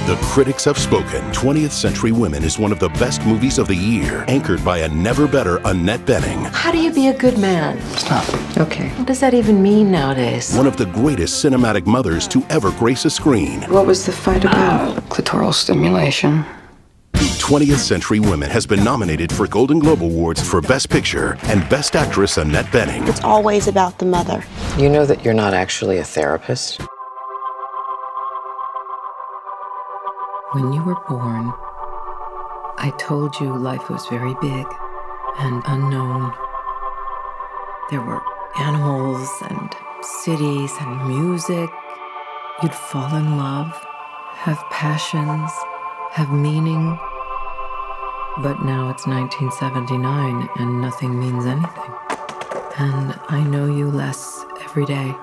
The critics have spoken. 20th Century Women is one of the best movies of the year, anchored by a never-better Annette. How do you be a good man? Stop. Okay. What does that even mean nowadays? One of the greatest cinematic mothers to ever grace a screen. What was the fight about? Clitoral stimulation. 20th Century Women has been nominated for Golden Globe Awards for Best Picture and Best Actress Annette Bening. It's always about the mother. You know that you're not actually a therapist? When you were born, I told you life was very big and unknown. There were animals and cities and music. You'd fall in love, have passions, have meaning. But now it's 1979 and nothing means anything. And I know you less every day.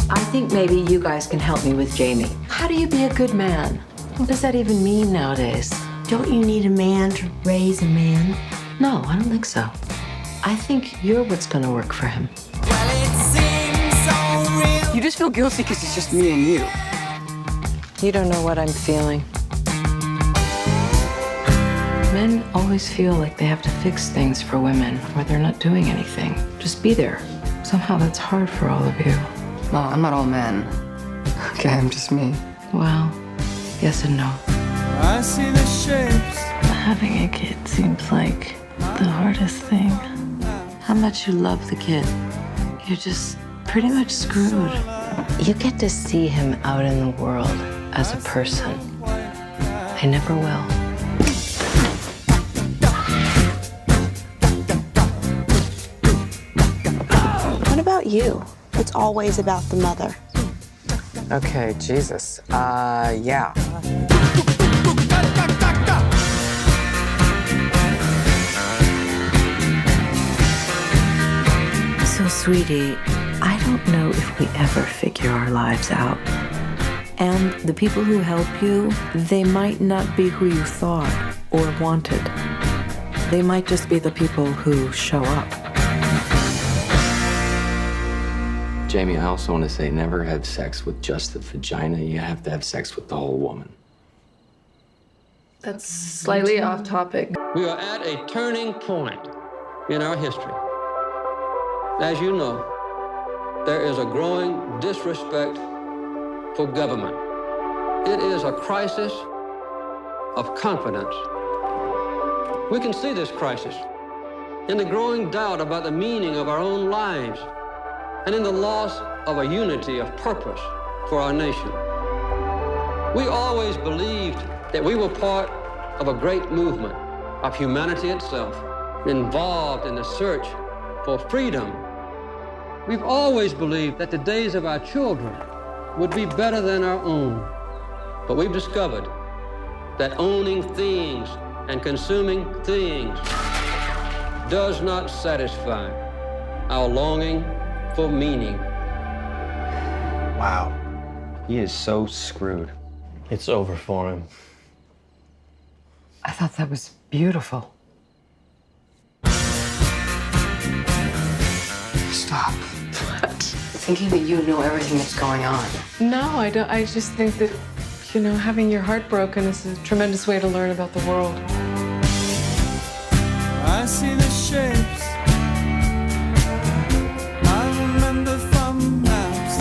I think maybe you guys can help me with Jamie. How do you be a good man? What does that even mean nowadays? Don't you need a man to raise a man? No, I don't think so. I think you're what's gonna work for him. You just feel guilty because it's just me and you. You don't know what I'm feeling. Men always feel like they have to fix things for women, or they're not doing anything. Just be there. Somehow that's hard for all of you. No, I'm not all men. Okay, I'm just me. Well, yes and no. I see the shapes. Having a kid seems like the hardest thing. How much you love the kid, you're just pretty much screwed. You get to see him out in the world as a person. I never will. What about you? It's always about the mother. Okay, Jesus. Yeah. So, sweetie, I don't know if we ever figure our lives out. And the people who help you, they might not be who you thought or wanted. They might just be the people who show up. Jamie, I also want to say never have sex with just the vagina. You have to have sex with the whole woman. That's slightly off topic. We are at a turning point in our history. As you know, there is a growing disrespect for government. It is a crisis of confidence. We can see this crisis in the growing doubt about the meaning of our own lives and in the loss of a unity of purpose for our nation. We always believed that we were part of a great movement of humanity itself, involved in the search for freedom. We've always believed that the days of our children would be better than our own. But we've discovered that owning things and consuming things does not satisfy our longing for meaning. Wow. He is so screwed. It's over for him. I thought that was beautiful. Stop. What? Thinking that you know everything that's going on. No, I don't. I just think that, having your heart broken is a tremendous way to learn about the world. I see the shapes. I remember from maps.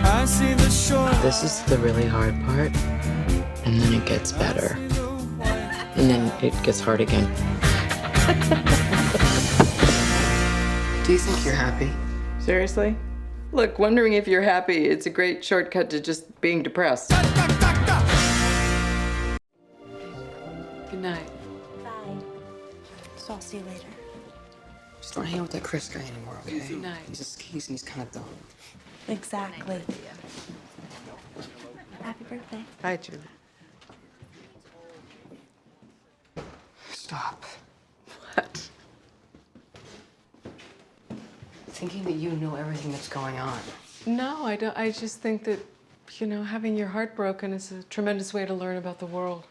I see the shore. This is the really hard part, and then it gets better. And then it gets hard again. Do you think you're happy? Seriously? Look, wondering if you're happy, it's a great shortcut to just being depressed. Good night. Bye. So I'll see you later. Just don't hang out with that Chris guy anymore, okay? Good night. He's kind of dumb. Exactly. Happy birthday. Bye, Julie. Stop. What? Thinking that you know everything that's going on. No, I don't. I just think that, having your heart broken is a tremendous way to learn about the world.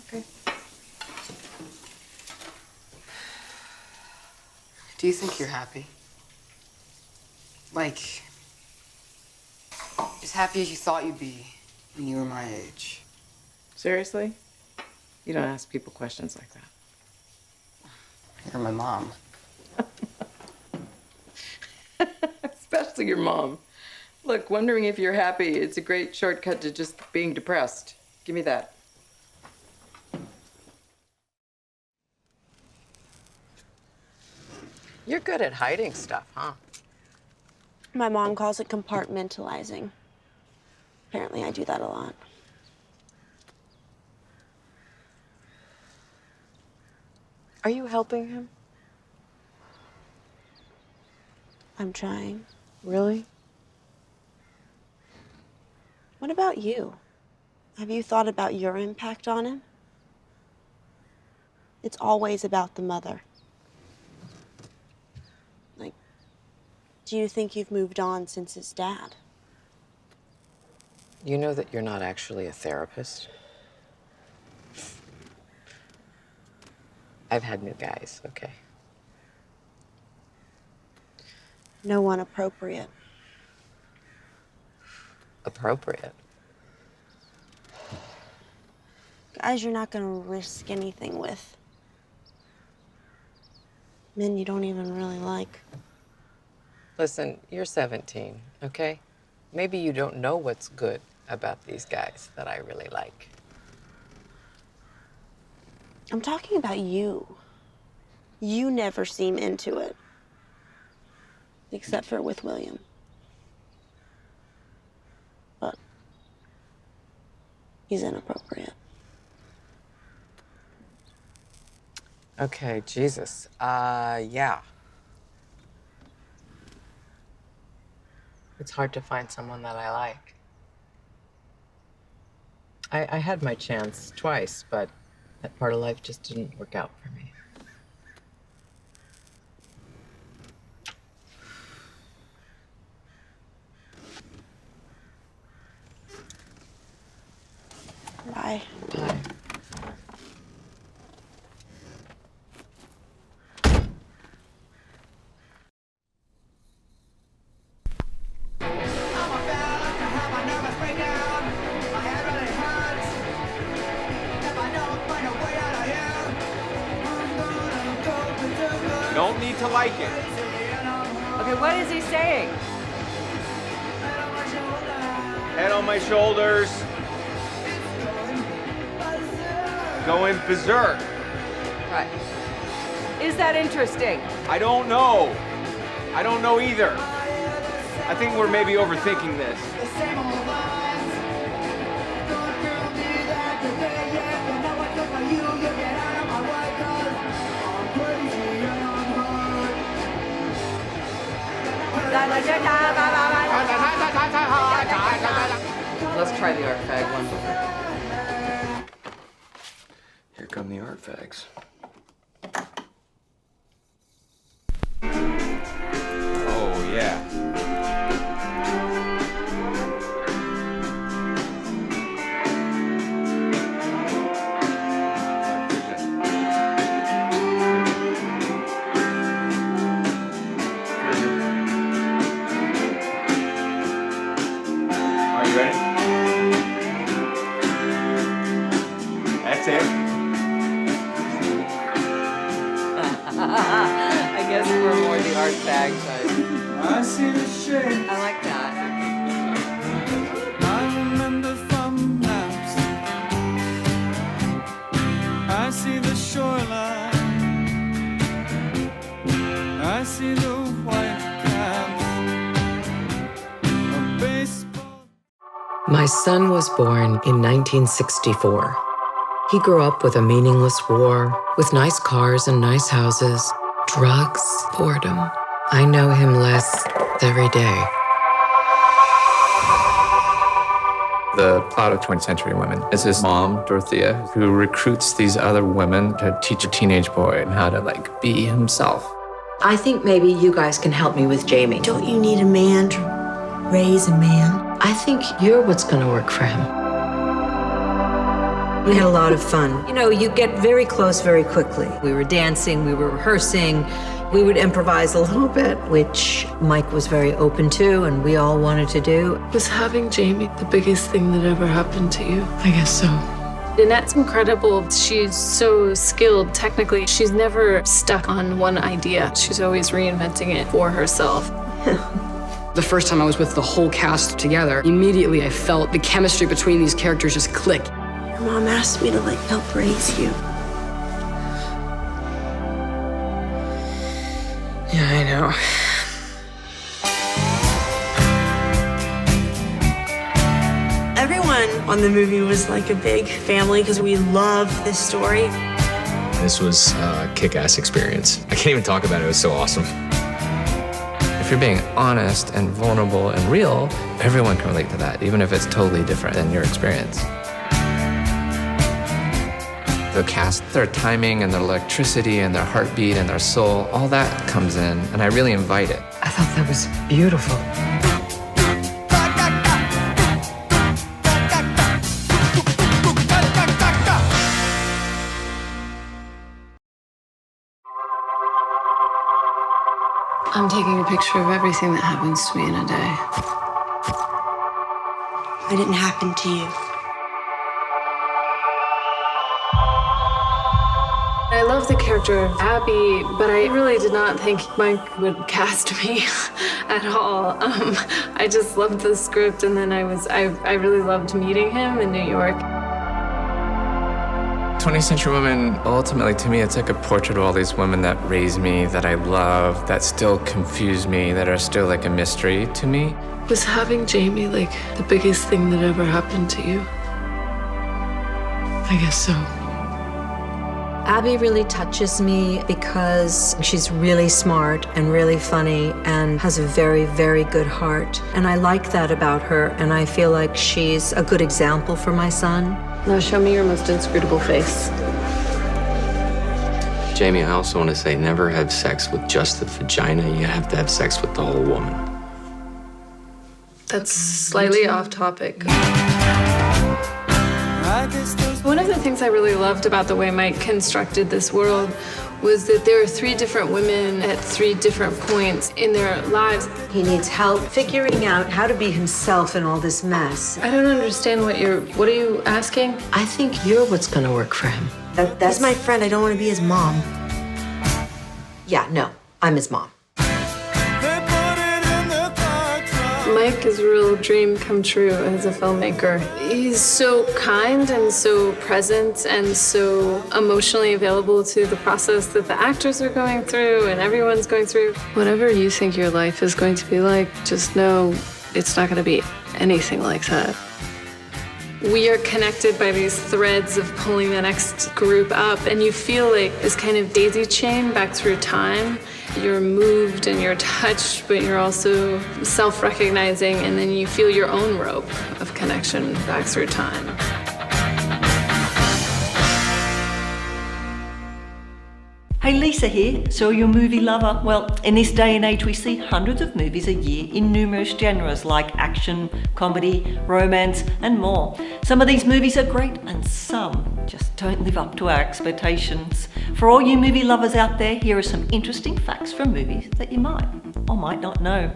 Okay. Do you think you're happy? Like, as happy as you thought you'd be when you were my age? Seriously? You don't ask people questions like that. You're my mom. Especially your mom. Look, wondering if you're happy, it's a great shortcut to just being depressed. Give me that. You're good at hiding stuff, huh? My mom calls it compartmentalizing. Apparently, I do that a lot. Are you helping him? I'm trying. Really? What about you? Have you thought about your impact on him? It's always about the mother. Like, do you think you've moved on since his dad? You know that you're not actually a therapist? I've had new guys, okay? No one appropriate. Appropriate? Guys you're not gonna risk anything with. Men you don't even really like. Listen, you're 17, okay? Maybe you don't know what's good about these guys that I really like. I'm talking about you. You never seem into it. Except for with William. But he's inappropriate. Okay, Jesus. Yeah. It's hard to find someone that I like. I had my chance twice, but that part of life just didn't work out for me. Bye. Bye. Don't need to like it. Okay, what is he saying? Head on my shoulders. Going berserk. Right. Is that interesting? I don't know. I don't know either. I think we're maybe overthinking this. Let's try the art fag one. Here come the art fags. Oh, yeah. Are you ready? That's it. I guess we're more the art fag type. I see the shape. I like that. I remember from maps. I see the shoreline. I see the white caps. A baseball. My son was born in 1964. He grew up with a meaningless war, with nice cars and nice houses, drugs, boredom. I know him less every day. The plot of 20th century women is his mom, Dorothea, who recruits these other women to teach a teenage boy how to, be himself. I think maybe you guys can help me with Jamie. Don't you need a man to raise a man? I think you're what's gonna work for him. We had a lot of fun. You know, you get very close very quickly. We were dancing, we were rehearsing, We would improvise a little bit, which Mike was very open to and we all wanted to do. Was having Jamie the biggest thing that ever happened to you? I guess so. Annette's incredible. She's so skilled technically. She's never stuck on one idea. She's always reinventing it for herself. The first time I was with the whole cast together, immediately I felt the chemistry between these characters just click. Your mom asked me to help raise you. Yeah, I know. Everyone on the movie was like a big family because we loved this story. This was a kick-ass experience. I can't even talk about it. It was so awesome. If you're being honest and vulnerable and real, everyone can relate to that, even if it's totally different than your experience. The cast, their timing and their electricity and their heartbeat and their soul, all that comes in, and I really invite it. I thought that was beautiful. I'm taking a picture of everything that happens to me in a day. It didn't happen to you. I love the character of Abby, but I really did not think Mike would cast me at all. I just loved the script, and then I really loved meeting him in New York. 20th Century Women, ultimately, to me, it's like a portrait of all these women that raised me, that I love, that still confuse me, that are still like a mystery to me. Was having Jamie the biggest thing that ever happened to you? I guess so. Abby really touches me because she's really smart and really funny and has a very, very good heart. And I like that about her, and I feel like she's a good example for my son. Now show me your most inscrutable face. Jamie, I also want to say never have sex with just the vagina. You have to have sex with the whole woman. That's slightly off topic. One of the things I really loved about the way Mike constructed this world was that there are 3 different women at 3 different points in their lives. He needs help figuring out how to be himself in all this mess. I don't understand what are you asking? I think you're what's gonna work for him. He's my friend. I don't want to be his mom. Yeah, no, I'm his mom. Mike is a real dream come true as a filmmaker. He's so kind and so present and so emotionally available to the process that the actors are going through and everyone's going through. Whatever you think your life is going to be like, just know it's not going to be anything like that. We are connected by these threads of pulling the next group up, and you feel like this kind of daisy chain back through time. You're moved and you're touched, but you're also self-recognizing, and then you feel your own rope of connection back through time. Hey, Lisa here. So you're a movie lover? Well, in this day and age, we see hundreds of movies a year in numerous genres like action, comedy, romance, and more. Some of these movies are great, and some just don't live up to our expectations. For all you movie lovers out there, here are some interesting facts from movies that you might or might not know.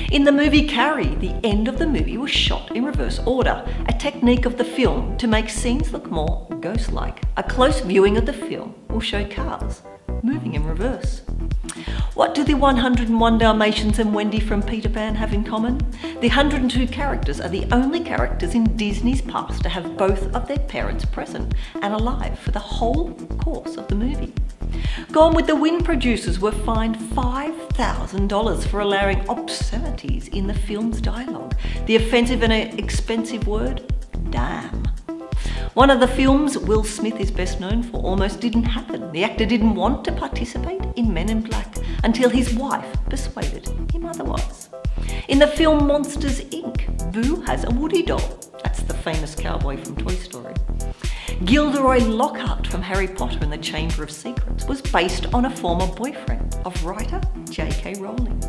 In the movie Carrie, the end of the movie was shot in reverse order, a technique of the film to make scenes look more ghost-like. A close viewing of the film will show cars moving in reverse. What do the 101 Dalmatians and Wendy from Peter Pan have in common? The 102 characters are the only characters in Disney's past to have both of their parents present and alive for the whole course of the movie. Gone with the Wind producers were fined $5,000 for allowing obscenities in the film's dialogue. The offensive and expensive word, damn. One of the films Will Smith is best known for almost didn't happen. The actor didn't want to participate in Men in Black until his wife persuaded him otherwise. In the film Monsters, Inc., Boo has a Woody doll. That's the famous cowboy from Toy Story. Gilderoy Lockhart from Harry Potter and the Chamber of Secrets was based on a former boyfriend of writer J.K. Rowling.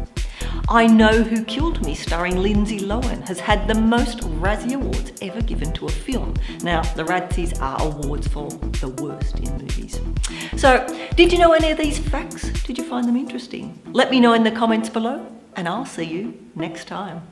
I Know Who Killed Me, starring Lindsay Lohan, has had the most Razzie Awards ever given to a film. Now, the Razzies are awards for the worst in movies. So, did you know any of these facts? Did you find them interesting? Let me know in the comments below, and I'll see you next time.